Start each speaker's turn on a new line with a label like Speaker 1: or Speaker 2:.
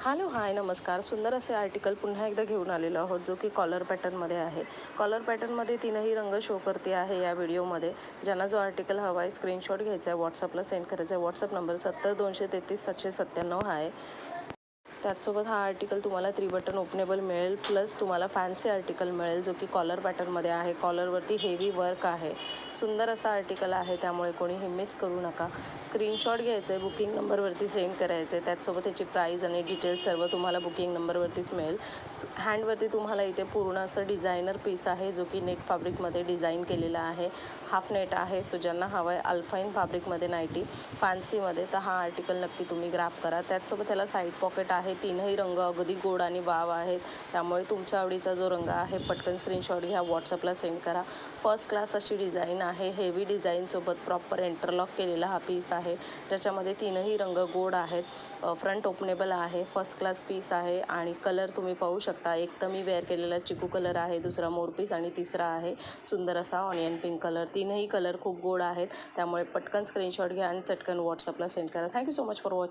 Speaker 1: Hello hi नमस्कार. सुंदर असे आर्टिकल पुन्हा एकदा घेऊन आलेलो आहोत, जो की कॉलर पॅटर्नमध्ये आहे. कॉलर पॅटर्नमध्ये तीनही रंग शो करते आहे या व्हिडिओमध्ये. ज्यांना जो आर्टिकल हवा आहे स्क्रीनशॉट घ्यायचा आहे, व्हॉट्सअपला सेंड करायचा आहे. व्हॉट्सअप नंबर 70233797 आहे. त्याचसोबत हा आर्टिकल तुम्हाला 3 बटन ओपनेबल मिळेल, प्लस तुम्हाला फॅन्सी आर्टिकल मिळेल, जो की कॉलर पॅटर्नमध्ये आहे. कॉलरवरती हेवी वर्क आहे. सुंदर असा आर्टिकल आहे, त्यामुळे कोणीही मिस करू नका. स्क्रीनशॉट घ्यायचं आहे, बुकिंग नंबरवरती सेंड करायचं आहे. त्याचसोबत त्याची प्राईज आणि डिटेल्स सर्व तुम्हाला बुकिंग नंबरवरतीच मिळेल. हँडवरती तुम्हाला इथे पूर्ण असं डिझायनर पीस आहे, जो की नेट फॅब्रिकमध्ये डिझाईन केलेला आहे. हाफ नेट आहे. सो ज्यांना हवं आहे अल्फाईन फॅब्रिकमध्ये नाईटी फॅन्सीमध्ये, तर हा आर्टिकल नक्की तुम्ही ग्रॅब करा. त्याचसोबत त्याला साईड पॉकेट आहे. तीनही रंग अगदी गोड आणि वाव आहेत, त्यामुळे तुमच्या आवडीचा जो रंग आहे पटकन स्क्रीनशॉट घ्या, व्हॉट्सअपला सेंड करा. फर्स्ट क्लास अशी डिझाईन आहे. हेवी डिझाईनसोबत प्रॉपर इंटरलॉक केलेला हा पीस आहे, ज्याच्यामध्ये तीनही रंग गोड आहेत. फ्रंट ओपनेबल आहे. फर्स्ट क्लास पीस आहे आणि कलर तुम्ही पाहू शकता. एक तर मी वेअर केलेला चिकू कलर आहे, दुसरा मोरपीस आणि तिसरा आहे सुंदर असा ऑनियन पिंक कलर. तीनही कलर खूप गोड आहेत, त्यामुळे पटकन स्क्रीनशॉट घ्या आणि चटकन व्हॉट्सअपला सेंड करा. Thank you so much for watching.